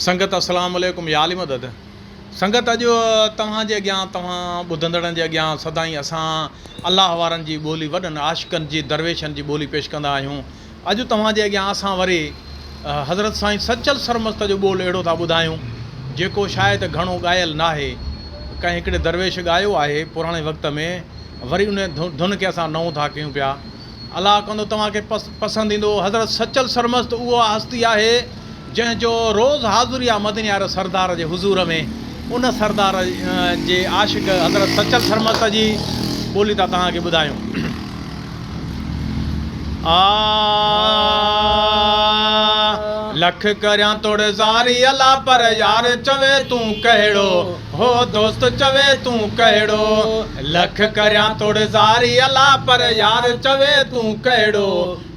संगत अस्सलाम वालेकुम या अली मदद। संगत अॼु तव्हांजे अॻियां तव्हां ॿुधंदड़नि जे अॻियां सदाईं असां अलाह वारनि जी ॿोली वॾनि आशिक़नि जी दरवेशनि जी ॿोली पेश कंदा आहियूं। अॼु तव्हांजे अॻियां असां वरी हज़रत साईं सचल सरमस्त जो ॿोल अहिड़ो था ॿुधायूं जेको शायदि घणो ॻायल नाहे। कंहिं हिकिड़े दरवेश ॻायो आहे पुराणे वक़्त में, वरी उन धुन खे असां नओं था कयूं पिया। अलाह कंदो तव्हांखे पसंदि ईंदो। हज़रत सचल सरमस्त उहा हस्ती आहे जंहिंजो रोज़ हाज़ुरी आहे मदनियार सरदार जे हुज़ूर में। उन सरदार जे आशिक़ हज़रत सचल सरमस्त जी ॿोली था तव्हांखे ॿुधायूं। लख करियां तोड़ ज़ारी अला पर यार चवे तूं कहिड़ो, हो दोस्त चवे तूं कहिड़ो। लख करियां तोड़ ज़ारी अला पर यार चवे तूं कहिड़ो,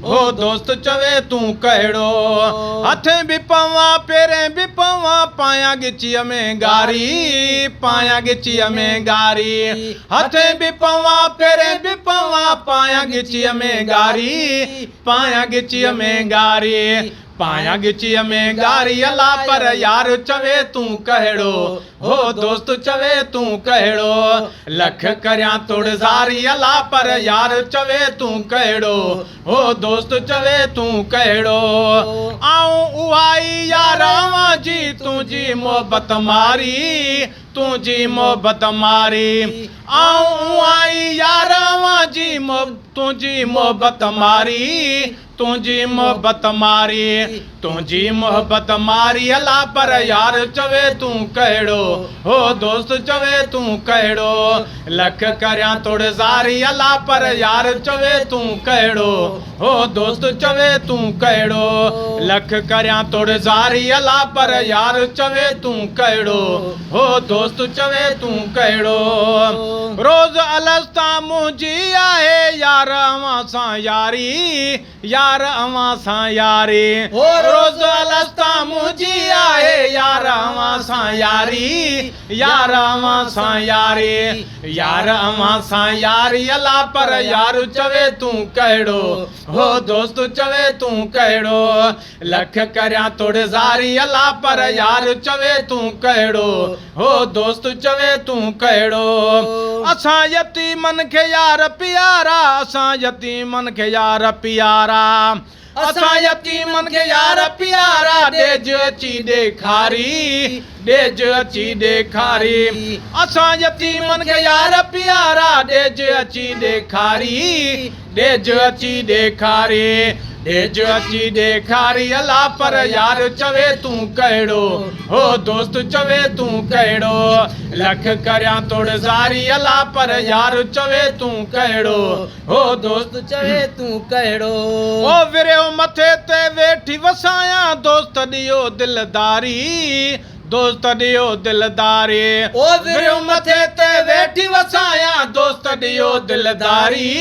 हो दोस्त चवे तूं कहिड़ो। हथें बि पवां पेरें बि पवां पायां गिचीअ में गारी, पायां गिचीअ में गारी। हथें बि पवां पेरें बि पवां पायां गिचीअ में गारी, पायां गिचीअ में गारी। पायां गिचीअ में गारी अला पर यार चवे तूं कहिड़ो, हो दोस्त चवे तूं कहिड़ो। लख करियां तोड़ ज़ारी अला पर यार चवे तूं कहिड़ो, हो दोस्त चवे तूं कहिड़ो। आऊं उहाई यारां जी तुंहिंजी मोहबत मारी, तुंहिंजी मोहबत मारी। आऊं उहाई यारां जी तुंहिंजी मोहबत मारी, तुंहिंजी मोहबत मारी। तुंहिंजी मोहबत मारी अला पर यार चवे तूं कहिड़ो, हो दोस्त चवे तूं कहिड़ो। लख करियां तोड़ ज़ारी अला पर यार चवे तूं कहिड़ो, हो दोस्त चवे तूं कहिड़ो। लख करियां तोड़ ज़ारी अला पर यार चवे तूं कहिड़ो, हो दोस्त चवे तूं कहिड़ो। रोज़ अलस्ता मुंहिंजी आहे यार अवां सां यारी, यार अवां सां यारी। रोज़ अलस्ता मुंहिंजी आहे यार अवां सां यारी, यार अवां सां यारी। यार अवां सां यारी अला पर यार चवे तूं कहिड़ो, हो दोस्त चवे तूं कहिड़ो। लख करियां तोड़ ज़ारी अला पर यार चवे तूं कहिड़ो, हो दोस्त चवे तूं कहिड़ो। असां यतीमन खे यार पियारा, असां यतीमन खे यार पियारा। असां यतीमन खे यार पियारा, ॾेज अची ॾेखारी, ॾेज अची ॾेखारी। असां यतीमन खे यार पियारा, ॾेज अची ॾेखारी, ॾेज अची ॾेखारी। ॾेज अची ॾेखारी अला पर यार चवे तूं कहिड़ो, हो दोस्त चवे तूं कहिड़ो। लख करियां तोड़ ज़ारी अला पर यार चवे तूं कहिड़ो, हो दोस्त चवे तूं कहिड़ो। ओ विरियो मथे ते वेठी वसायां दोस्त ॾियो दिलदारी, दोस्त ॾियो दिलदारी। ओ विरियो मथे ते वेठी वसायां दोस्त ॾियो दिलदारी,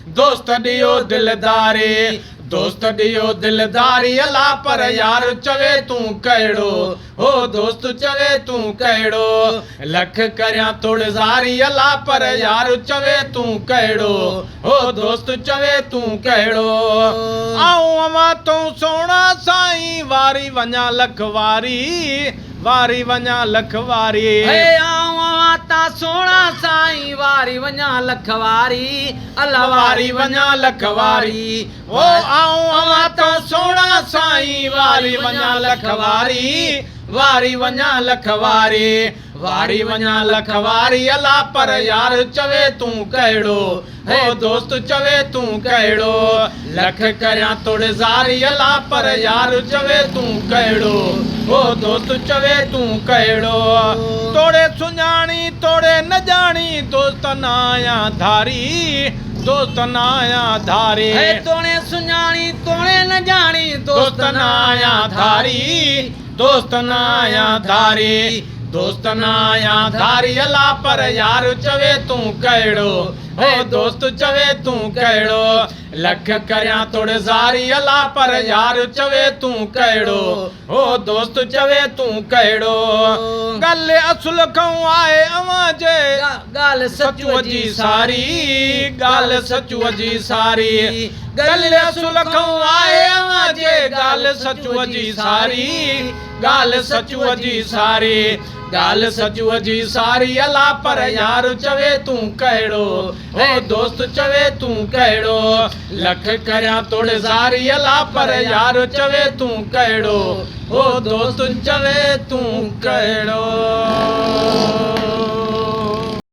दोस्त ॾियो दिलदारी। दोस्त ॾियो दिलदारी अला पर यार चवे तूं कहिड़ो, हो दोस्त चवे तूं कहिड़ो। लख करियां तोड़ ज़ारी अला पर यार चवे तूं कहिड़ो, हो दोस्त चवे तूं कहिड़ो। आऊं अवां तूं सोणा साईं वारी वञा लख वारी, वारी वञा लख वारी। आऊं ता सोणा साईं वारी वञा लख वारी, अला वारी वञा लख वारी। ओ आऊं अवां तो सोणा साईं वारी वञा लख वारी, वारी वञा लख वारी। वारी वञा लख वारी अला पर यार चवे तूं कहिड़ो, हो दोस्त चवे तूं कहिड़ो। लख करियां तोड़ ज़ारी अला पर यार चवे तूं कहिड़ो, हो दोस्त चवे तूं कहिड़ो। तोड़े सुञाणी तोड़े न ॼाणी दोस्त न आहियां धारी, दोस्त न आहियां धारी। तोड़े सुञाणी तोड़े न ॼाणी दोस्त न आहियां धारी, दोस्त न आहियां धारी। दोस्त न आहियां धारी अला पर यार चवे तूं कहिड़ो, हो दोस्त चवे तूं कहिड़ो। लख करियां तोड़ ज़ारी अला पर यार चवे तूं कहिड़ो, हो दोस्त चवे तूं कहिड़ो। ॻाल्हि असुल खां आहे अवां जे ॻाल्हि सचुअ जी सारी, ॻाल्हि सचुअ जी सारी। ॻाल्हि असुल खां आहे अवां जे ॻाल्हि सचुअ जी सारी, गाल सचूअ जी सारी गाल सचूअ जी सारी अला पर यार चवे तूं कहिड़ो हो दोस्त चवे तूं कहिड़ो लख करियां तोड़ ज़ारी अला पर यार चवे तूं कहिड़ो हो दोस्त चवे तूं कहिड़ो